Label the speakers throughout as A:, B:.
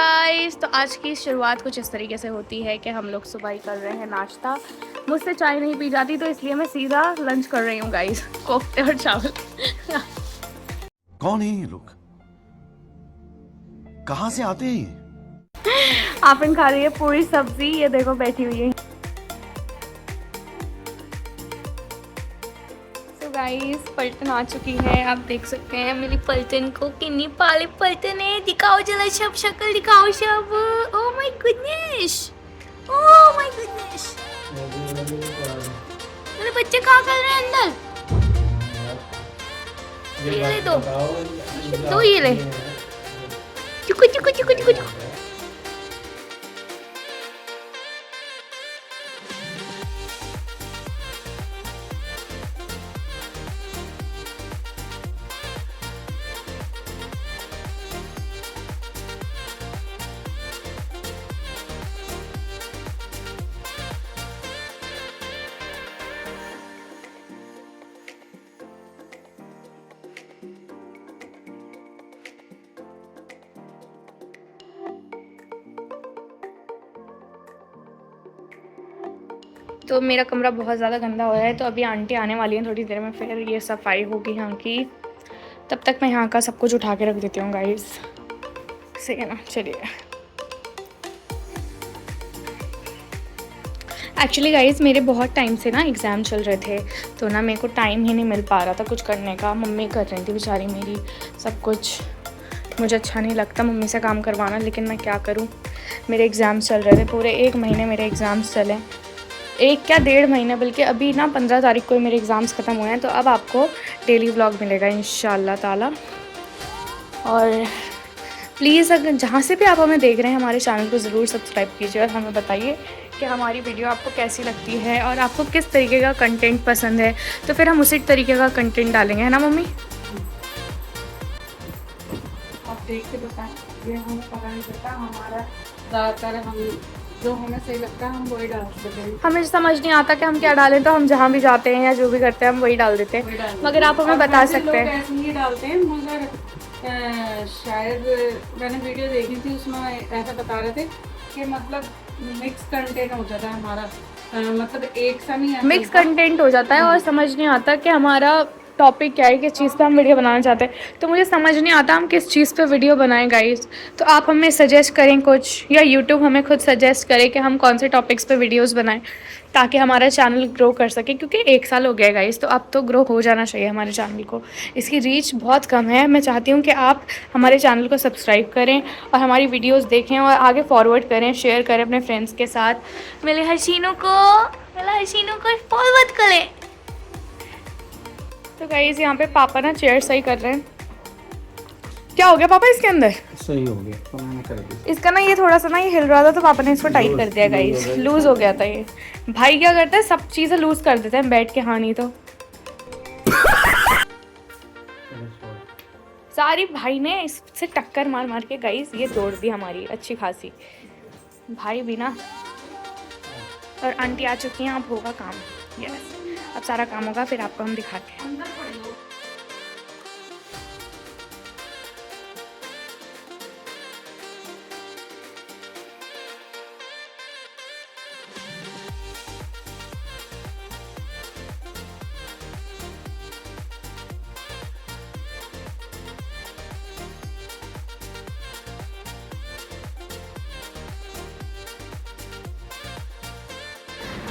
A: Guys, तो आज की शुरुआत कुछ इस तरीके से होती है कि हम लोग सुबह ही कर रहे हैं नाश्ता। मुझसे चाय नहीं पी जाती तो इसलिए मैं सीधा लंच कर रही हूँ गाइस, कोफ्ते और चावल।
B: कौन है ये लोग? कहाँ से आते हैं ये?
A: आपन खा रही है पूरी सब्जी, ये देखो बैठी हुई है। तो गाइस पलटन आ चुकी है, आप देख सकते हैं मेरी पलटन को। कितनी पाले पलटन है, दिखाओ जरा सब शक्ल दिखाओ सब। Oh my goodness, oh my goodness. मेरे बच्चे क्या कर रहे हैं अंदर? ये ले दो ये ले। चुकु चुकु चुकु चुकु चुकु। तो मेरा कमरा बहुत ज़्यादा गंदा हो रहा है, तो अभी आंटी आने वाली हैं थोड़ी देर में, फिर ये सफाई होगी यहाँ की। तब तक मैं यहाँ का सब कुछ उठा के रख देती हूँ गाइस, सही है ना। चलिए, एक्चुअली गाइस मेरे बहुत टाइम से ना एग्ज़ाम चल रहे थे, तो ना मेरे को टाइम ही नहीं मिल पा रहा था कुछ करने का। मम्मी कर रही थी बेचारी मेरी सब कुछ। मुझे अच्छा नहीं लगता मम्मी से काम करवाना, लेकिन मैं क्या करूँ, मेरे एग्ज़ाम्स चल रहे थे। पूरे 1 महीने मेरे एग्ज़ाम्स चले, 1 क्या 1.5 महीने, बल्कि अभी ना 15 तारीख को मेरे एग्ज़ाम्स ख़त्म हुए हैं। तो अब आपको डेली व्लॉग मिलेगा इंशाल्लाह ताला। और प्लीज़ अगर जहाँ से भी आप हमें देख रहे हैं, हमारे चैनल को ज़रूर सब्सक्राइब कीजिए और हमें बताइए कि हमारी वीडियो आपको कैसी लगती है और आपको किस तरीके का कंटेंट पसंद है, तो फिर हम उसी तरीके का कंटेंट डालेंगे, है ना मम्मी?
C: आप देख के बताएं, ये हमें पता नहीं चलता। हमारा ज़्यादातर हम जो हमें सही लगता है हम वही डाल देते हैं।
A: हमें समझ नहीं आता कि हम क्या डालें, तो हम जहाँ भी जाते हैं या जो भी करते हैं हम वही डाल देते हैं, मगर आप हमें बता सकते हैं।
C: ऐसे ही डालते हैं, मगर शायद मैंने वीडियो देखी थी, उसमें ऐसा बता रहे थे कि मतलब मिक्स कंटेंट हो जाता है हमारा, मतलब एक सा नहीं है,
A: मिक्स कंटेंट हो जाता है और समझ नहीं आता कि हमारा टॉपिक क्या है, किस चीज़ पे हम वीडियो बनाना चाहते हैं। तो मुझे समझ नहीं आता हम किस चीज़ पे वीडियो बनाएं गाइस। तो आप हमें सजेस्ट करें कुछ, या यूट्यूब हमें खुद सजेस्ट करे कि हम कौन से टॉपिक्स पे वीडियोस बनाएं, ताकि हमारा चैनल ग्रो कर सके। क्योंकि 1 साल हो गया गाइस, तो अब तो ग्रो हो जाना चाहिए हमारे चैनल को। इसकी रीच बहुत कम है। मैं चाहती हूँ कि आप हमारे चैनल को सब्सक्राइब करें और हमारी वीडियोज़ देखें और आगे फॉरवर्ड करें, शेयर करें अपने फ्रेंड्स के साथ। मेरे हसीनों को फॉरवर्ड करें। तो गाइस यहाँ पे पापा ना चेयर सही कर रहे हैं। क्या हो गया पापा इसके अंदर?
D: सही हो गया तो मैंने कर दिया।
A: इसका ना ये थोड़ा सा ना ये हिल रहा था, तो पापा ने इसको टाइट कर दिया गाइस, लूज हो गया था ये। भाई क्या करता है, सब चीज़ें लूज कर देते हैं बैठ के। हाँ नहीं तो सारी भाई ने इससे टक्कर मार मार के गाइस ये तोड़ दी हमारी अच्छी खासी। भाई भी ना। और आंटी आ चुकी हैं, अब होगा काम। यस, अब सारा काम होगा, फिर आपको हम दिखाते हैं।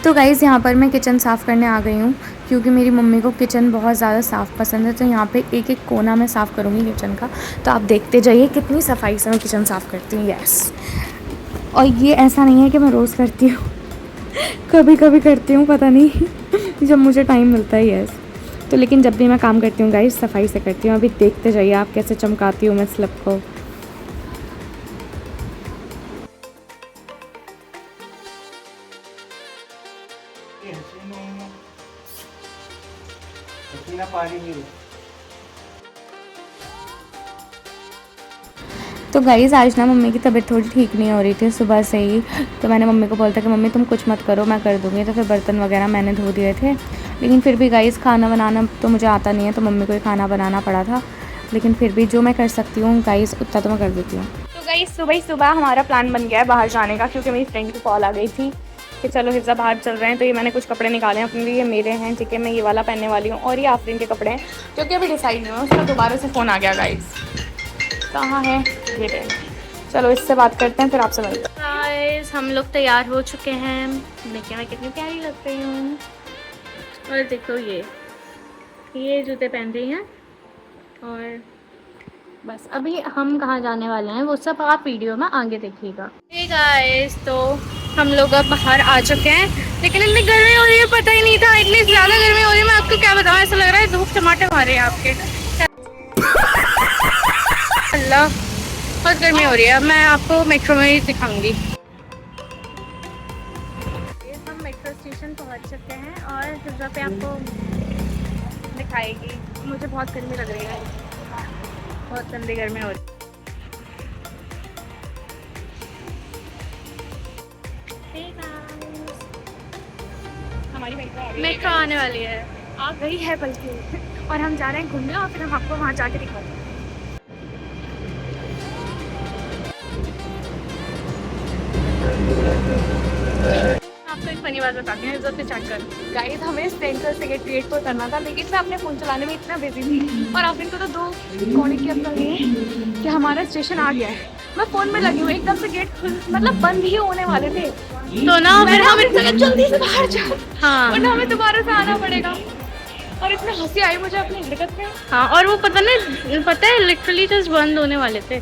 A: तो गाइज़ यहाँ पर मैं किचन साफ़ करने आ गई हूँ, क्योंकि मेरी मम्मी को किचन बहुत ज़्यादा साफ़ पसंद है। तो यहाँ पे एक एक कोना मैं साफ़ करूँगी किचन का। तो आप देखते जाइए कितनी सफाई से मैं किचन साफ़ करती हूँ। यस, और ये ऐसा नहीं है कि मैं रोज़ करती हूँ, कभी कभी करती हूँ, पता नहीं जब मुझे टाइम मिलता है। यस, तो लेकिन जब भी मैं काम करती हूँ गाइज़ सफाई से करती हूँ। अभी देखते जाइए आप कैसे चमकाती हूँ मैं स्लैब को। तो गाइज़ आज ना मम्मी की तबीयत थोड़ी ठीक नहीं हो रही थी सुबह से ही। तो मैंने मम्मी को बोला था कि मम्मी तुम कुछ मत करो, मैं कर दूँगी। तो फिर बर्तन वगैरह मैंने धो दिए थे, लेकिन फिर भी गाइज़ खाना बनाना तो मुझे आता नहीं है, तो मम्मी को ही खाना बनाना पड़ा था। लेकिन फिर भी जो मैं कर सकती हूँ गाइज़ उतना तो मैं कर देती हूँ। तो गाइस सुबह ही सुबह हमारा प्लान बन गया है बाहर जाने का, क्योंकि मेरी फ्रेंड की कॉल आ गई थी कि चलो हिफ्जा बाहर चल रहे हैं। तो ये मैंने कुछ कपड़े निकाले हैं अपने लिए, मेरे हैं, ठीक है। मैं ये वाला पहनने वाली हूँ और ये आफरीन के कपड़े हैं, क्योंकि अभी डिसाइड नहीं हुआ। उसका दोबारा से फ़ोन आ गया गाइस, कहाँ है ये रहे। चलो इससे बात करते हैं, फिर आपसे मिलते हैं। गाइस हम लोग तैयार हो चुके हैं, देखिए मैं कितनी प्यारी लग रही हूँ। और देखो ये जूते पहन रही हैं। और बस अभी हम कहाँ जाने वाले हैं वो सब आप वीडियो में आगे देखिएगा। हे गाइस, तो हम लोग अब बाहर आ चुके हैं, लेकिन इतनी गर्मी हो रही है, पता ही नहीं था इतनी ज़्यादा गर्मी हो रही है। मैं आपको क्या बताऊँ, ऐसा लग रहा है धूप टमाटर मारे हैं आपके। अल्लाह बहुत गर्मी हो रही है। मैं आपको मेट्रो में ही दिखाऊंगी। हम मेट्रो स्टेशन पहुँच चुके हैं और फिजा पे आपको दिखाएगी। मुझे बहुत गर्मी लग रही है, बहुत गंदी गर्मी हो रही है। हमारी मेट्रो आने वाली है, आ गई है बल्कि, और हम जा रहे हैं घूमने और फिर हम आपको वहाँ जाके दिखाते हैं। आपको एक फनी बात बताती हूँ, इज्जत से चेक कर। गाइस हमें सेंटर से गेट को करना था, लेकिन मैं अपने फ़ोन चलाने में इतना बिजी थी और आप इनको तो 2 कौड़ी की अपना ये कि हमारा स्टेशन आ गया है। मैं फ़ोन में लगी हूँ, एकदम से गेट मतलब बंद ही होने वाले थे, तो ना फिर हमें जल्दी से बाहर जाओ, हाँ, वरना हमें दोबारा से आना पड़ेगा। और इतनी हंसी आई मुझे अपनी हरकत में। हाँ, और वो पता है लिटरली जस्ट बंद होने वाले थे।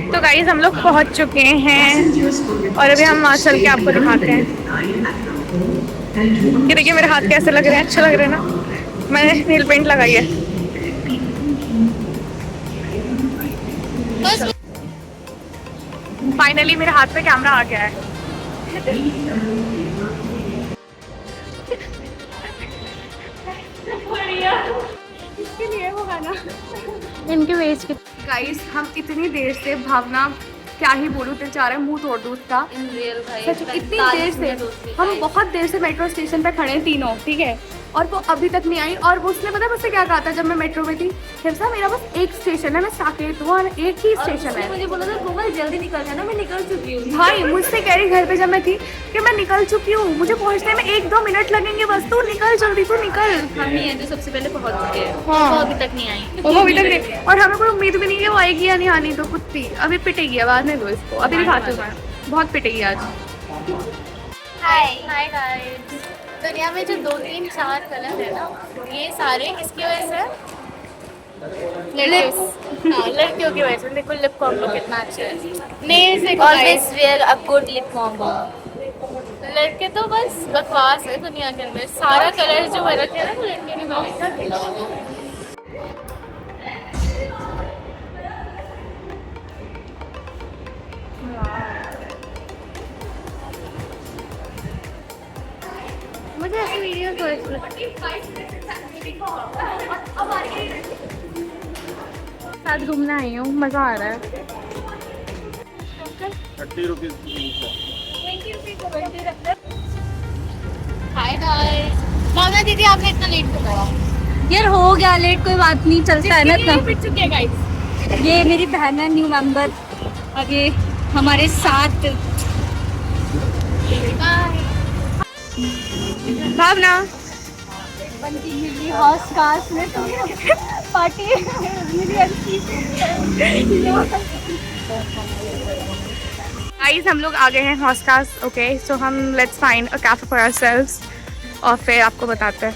A: तो गाइस हम लोग पहुंच चुके हैं और अभी हम वहाँ चल के आपको दिखाते हैं। ये देखिए मेरे हाथ कैसे लग रहे हैं, अच्छे लग रहे हैं ना। मैंने नील पेंट लगाई है। फाइनली मेरे हाथ पे कैमरा आ गया है। इसके लिए वो गाना इनके वेज के। गाइस हम इतनी देर से, भावना क्या ही बोलूँ, दिल चाह रहा है मुंह तोड़ दूँ उसका। सच इतनी देर से, हम बहुत देर से मेट्रो स्टेशन पे खड़े हैं तीनों, ठीक है, और वो अभी तक नहीं आई। और वो उसने पता है मुझसे क्या कहा था जब मैं मेट्रो में थी, हिफ्जा मेरा बस एक स्टेशन है, मैं साकेत हूँ और एक ही स्टेशन है।
B: मुझे बोला था कोमल जल्दी निकल जाना, मैं निकल चुकी हूँ।
A: भाई मुझसे कह रही घर पे जब मैं थी कि मैं निकल चुकी हूँ, मुझे पहुँचने में 1-2 मिनट लगेंगे बस, तू निकल जल्दी, तू निकल।
B: हम ही हैं जो सबसे पहले पहुँच चुके हैं,
A: हाँ,
B: वो अभी तक नहीं आई।
A: वो अभी तक नहीं, और हमें कोई उम्मीद भी नहीं है वो आएगी या नहीं आनी। तो कुत्ती अभी पिटेगी, आवाज़ नहीं दो इसको, अभी दिखाती हूँ मैं, बहुत पिटेगी आज।
B: हाय गाइस, दुनिया में जो 2-3-4 कलर है ना, ये सारे किसकी वजह से? लड़कियों की वजह से। देखो लिप कॉम्बो कितना अच्छा है। नेल्स देखो, always wear a good lip combo. लड़के तो बस बकवास है दुनिया के अंदर, सारा कलर जो रखे है ना वो लड़के ने बनाया। मुझे ऐसी वीडियो तो साथ घूमना आई हूँ, मज़ा आ रहा है।
D: 30 रुपीज़।
B: हाय गाइस, मामा दीदी आपने इतना लेट क्यों करा?
E: यार हो गया लेट, कोई बात नहीं, चलता है ना इतना।
B: पिट चुके हैं गाइस।
E: ये मेरी बहन है, न्यू मेंबर, और ये हमारे साथ
A: भावना
E: हॉस्ट कास्ट में पार्टी
A: गाइस हम लोग आ गए हैं हॉस्टास। ओके सो हम let's find a cafe for ourselves और फिर आपको बताते हैं।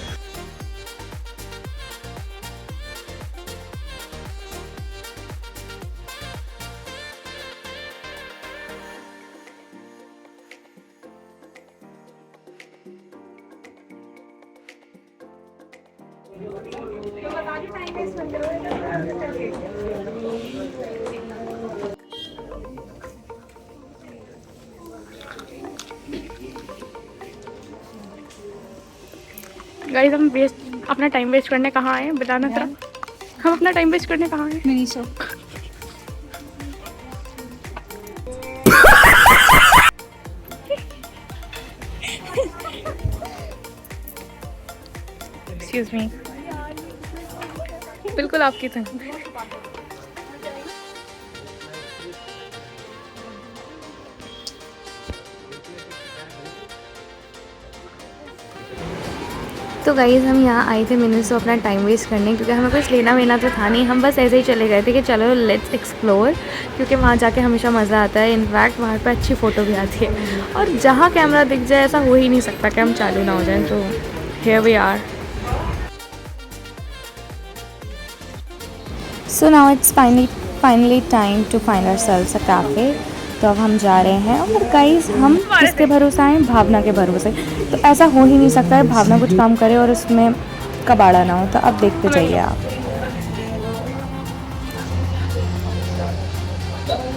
A: गाइस हम अपना टाइम वेस्ट करने कहाँ आए हैं बताना जरा। हम अपना टाइम वेस्ट करने कहाँ आए हैं?
E: Mini show.
A: एक्सक्यूज मी, बिल्कुल आपकी तरह। तो गाइज़ हम यहाँ आए थे मिनी शो अपना टाइम वेस्ट करने, क्योंकि हमें कुछ लेना वेना तो था नहीं। हम बस ऐसे ही चले गए थे कि चलो लेट्स एक्सप्लोर, क्योंकि वहाँ जाके हमेशा मज़ा आता है। इनफैक्ट वहाँ पे अच्छी फ़ोटो भी आती है, और जहाँ कैमरा दिख जाए ऐसा हो ही नहीं सकता कि हम चालू ना हो जाए। तो here we are. So now it's finally time to find ourselves a cafe. तो अब हम जा रहे हैं, और गाइस हम किसके भरोसे आए? भावना के भरोसे। तो ऐसा हो ही नहीं सकता है भावना कुछ काम करे और उसमें कबाड़ा ना हो। तो अब देखते जाइए आप।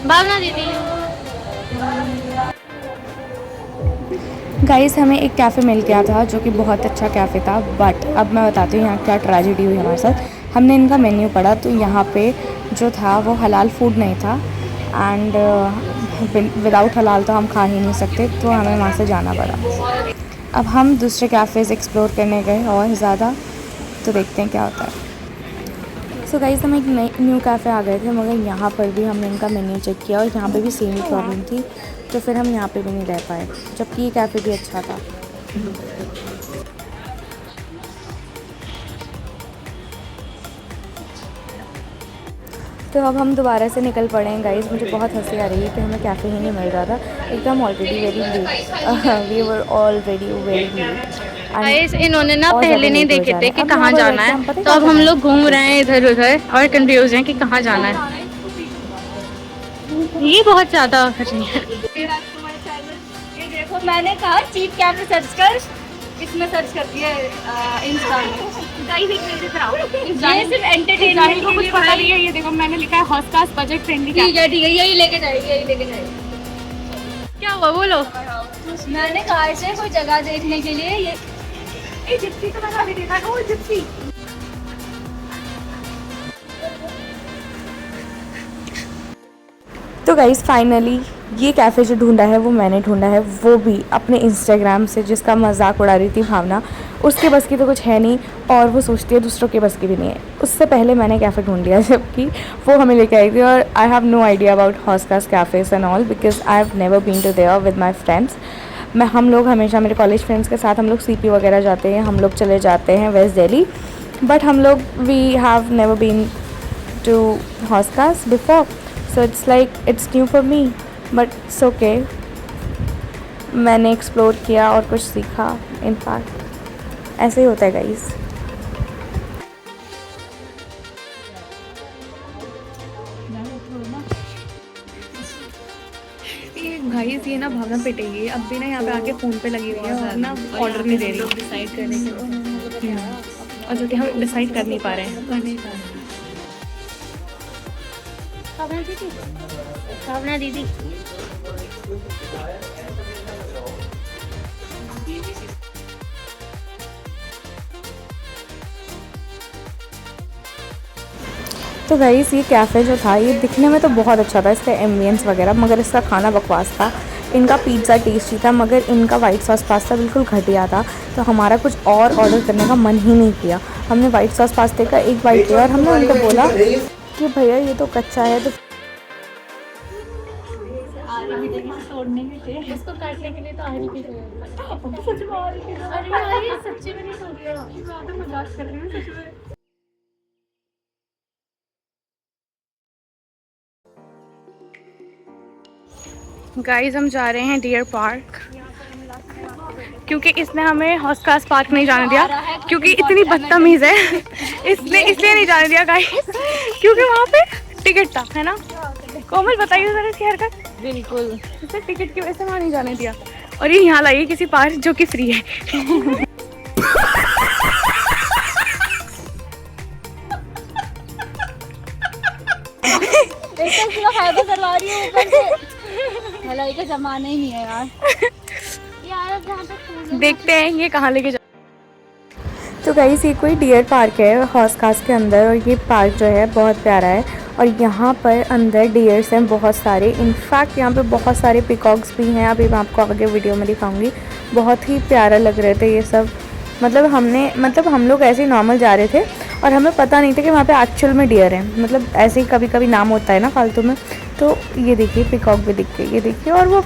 B: भावना दीदी,
A: गाइस हमें एक कैफ़े मिल गया था जो कि बहुत अच्छा कैफ़े था, बट अब मैं बताती हूँ यहाँ क्या ट्रेजेडी हुई हमारे साथ। हमने इनका मेन्यू पढ़ा तो यहाँ पे जो था वो हलाल फूड नहीं था, एंड विदाउट हलाल तो हम खा ही नहीं सकते, तो हमें वहाँ से जाना पड़ा। अब हम दूसरे कैफ़ेज़ एक्सप्लोर करने गए और ज़्यादा, तो देखते हैं क्या होता है। सो गाइस हम एक न्यू कैफ़े आ गए थे, मगर यहाँ पर भी हमने इनका मेन्यू चेक किया और यहाँ पे भी सेम ही प्रॉब्लम थी, तो फिर हम यहाँ पे भी नहीं रह पाए, जबकि ये कैफ़े भी अच्छा था। तो अब हम दोबारा से निकल पड़े हैं गाइस। मुझे बहुत हंसी आ रही है कि हमें कैफ़े ही नहीं मिल रहा था। एकदम already very late, we were already very late.
B: Guys इन्होंने ना पहले नहीं देखे थे कि कहाँ जाना है, तो अब हम लोग घूम रहे हैं इधर उधर और कंफ्यूज हैं कि कहाँ जाना है। ये बहुत ज़्यादा
E: ये देखो, मैंने कहा चीप कैफे सर्च कर, इसमें सर्च कर दिया इंस्टा में। ये सिर्फ एंटरटेनमेंट
A: को कुछ पता नहीं है। ये देखो मैंने लिखा है हॉस्कास बजट फ्रेंडली।
E: ठीक है यही लेके जाएगी।
B: क्या हुआ बोलो।
E: मैंने कहा से कोई जगह देखने के लिए ये
A: जिप्सी तो मैंने अभी देखा। ओ जिप्सी। तो गाइस फाइनली ये कैफ़े जो ढूंढा है वो मैंने ढूंढा है, वो भी अपने इंस्टाग्राम से, जिसका मजाक उड़ा रही थी भावना। उसके बस की तो कुछ है नहीं, और वो सोचती है दूसरों के बस की भी नहीं है। उससे पहले मैंने कैफ़े ढूंढ लिया, जबकि वो हमें लेके आई थी। और I have no idea about Hauz Khas cafes and all, because I have never been to there with my friends. हम लोग हमेशा मेरे कॉलेज फ्रेंड्स के साथ हम लोग CP वगैरह जाते हैं, हम लोग चले जाते हैं वेस्ट दिल्ली, बट हम लोग we have never been to Hauz Khas before, so it's like it's new for me, but it's okay. मैंने एक्सप्लोर किया और कुछ सीखा। इनफैक्ट ऐसे ही होता है गाइस। गाइस ये ना भावना पिटेगी अब भी ना, यहाँ पे आके फ़ोन पे लगी हुई है और ना ऑर्डर नहीं दे रही डिसाइड करने के, और जो कि हम डिसाइड कर नहीं पा रहे हैं।
B: भावना दीदी
A: तो गाइस ये कैफ़े जो था ये दिखने में तो बहुत अच्छा था, इसका एम्बियंस वगैरह, मगर इसका खाना बकवास था। इनका पिज़्ज़ा टेस्टी था, मगर इनका वाइट सॉस पास्ता बिल्कुल घटिया था। तो हमारा कुछ और ऑर्डर करने का मन ही नहीं किया। हमने वाइट सॉस पास्ते का एक बाइट लिया और हमने उनको बोला कि भैया ये तो कच्चा है, तो
B: इसको काटने के लिए तो आरी भी अरे सच्ची में नहीं सोच रहा, मैं मजाक कर रही हूँ सच में।
A: गाइस हम जा रहे हैं डियर पार्क, क्योंकि इसने हमें हॉस्कास पार्क नहीं जाने दिया, क्योंकि इतनी बदतमीज़ है। इसने इसलिए नहीं जाने दिया गाइस क्योंकि वहाँ पे टिकट था, है ना कोमल? बताइए ज़रा इसकी हरकत। बिल्कुल, इसे टिकट की वजह से वहाँ नहीं जाने दिया, और ये यहाँ लाई किसी पार्क जो कि फ्री है।
E: फायदा करवा रही हूँ ऊपर से। भलाई का जमाना ही नहीं है यार।
A: देखते हैं ये कहाँ लेके जा। गाइस ये कोई डियर पार्क है हौस खास के अंदर, और ये पार्क जो है बहुत प्यारा है। और यहाँ पर अंदर डियर्स हैं बहुत सारे, इनफैक्ट यहाँ पे बहुत सारे पिकॉक्स भी हैं। अभी मैं आपको आगे वीडियो में दिखाऊंगी। बहुत ही प्यारा लग रहे थे ये सब। मतलब हम लोग ऐसे ही नॉर्मल जा रहे थे और हमें पता नहीं था कि वहाँ पे एक्चुअल में डियर हैं। मतलब ऐसे ही कभी कभी नाम होता है ना फालतू में। तो ये देखिए पिकॉक भी दिख गई, ये देखिए। और वो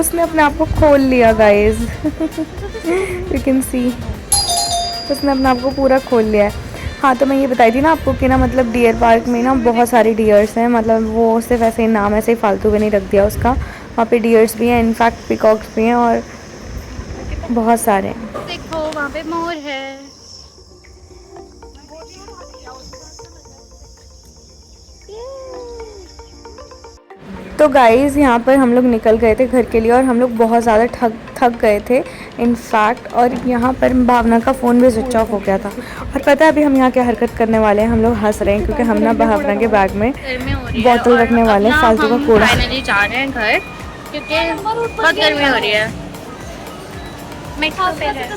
A: उसने अपने आप को खोल लिया गाइस। यू कैन सी उसने अपने आप को पूरा खोल लिया है। हाँ, तो मैं ये बताई थी ना आपको कि ना मतलब डियर पार्क में ना बहुत सारे डियर्स हैं। मतलब वो सिर्फ ऐसे ही नाम ऐसे ही फालतू भी नहीं रख दिया उसका। वहाँ पे डियर्स भी हैं, इनफैक्ट पिकॉक्स भी हैं और बहुत सारे हैं।
B: देखो वहाँ पे मोर है।
A: तो गाइज़ यहाँ पर हम लोग निकल गए थे घर के लिए और हम लोग बहुत ज़्यादा थक गए थे इनफैक्ट। और यहाँ पर भावना का फ़ोन भी स्विच ऑफ हो गया था। और पता है अभी हम यहाँ क्या हरकत करने वाले हैं? हम लोग हंस रहे हैं क्योंकि हम ना भावना के बैग में बोतल रखने वाले हैं फालतू का कूड़ा।
B: फाइनली जा रहे हैं घर क्योंकि बहुत गर्मी हो रही है। मेट्रो पे है।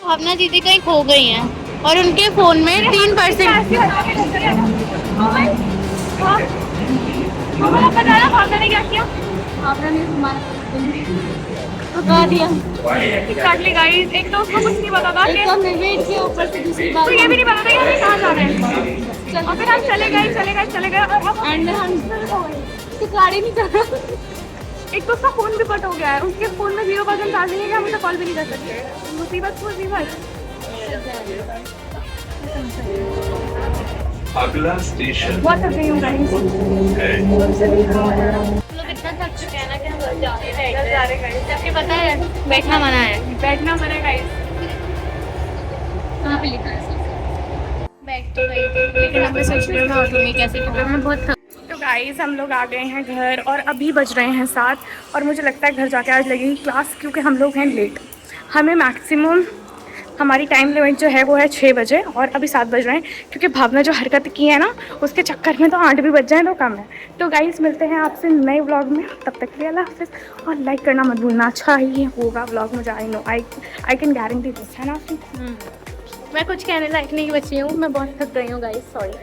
B: भावना दीदी कहीं खो गई हैं और उनके फोन में 3%।
E: भावना ने क्या किया? भावना ने बता दिया। एग्जैक्टली गाइस, एक तो उसको कुछ नहीं पता था कि के ऊपर से दूसरी बात, तो ये भी नहीं पता था कि हमें कहाँ जाना है। और फिर हम चले गए एंड हम तो गाड़ी नहीं चल रहा। एक तो उसका फोन भी कट हो गया है, उसके फोन में 0% चार्जिंग है कि हम उसे कॉल भी नहीं कर सकते। मुसीबत।
F: अगला स्टेशन
E: बहुत थक गई हूँ गाइस।
B: इतना थक चुके हैं ना कि हम घर जा रहे हैं। जबकि पता है बैठना मना है गाइस।
E: कहाँ पे लिखा है?
B: बैठ तो गई थी लेकिन अब मैं सोच रही हूँ मैं उठूंगी कैसे क्योंकि मैं बहुत
A: तो गाइज़ हम लोग आ गए हैं घर और अभी बज रहे हैं 7 और मुझे लगता है घर जाके आज लगेगी क्लास क्योंकि हम लोग हैं लेट। हमें मैक्सिमम हमारी टाइम लिमिट जो है वो है 6 बजे और अभी 7 बज रहे हैं क्योंकि भावना जो हरकत की है ना उसके चक्कर में तो 8 भी बज जाए तो कम है। तो गाइज़ मिलते हैं आपसे नए व्लॉग में, तब तक के लिए अल्लाह हाफिज़। और लाइक करना मत भूलना। अच्छा ही होगा व्लॉग, मुझे I know I can guarantee this, है ना?
B: मैं कुछ कहने लायक नहीं बची हूँ। मैं बहुत थक गई हूँ गाइस, सॉरी।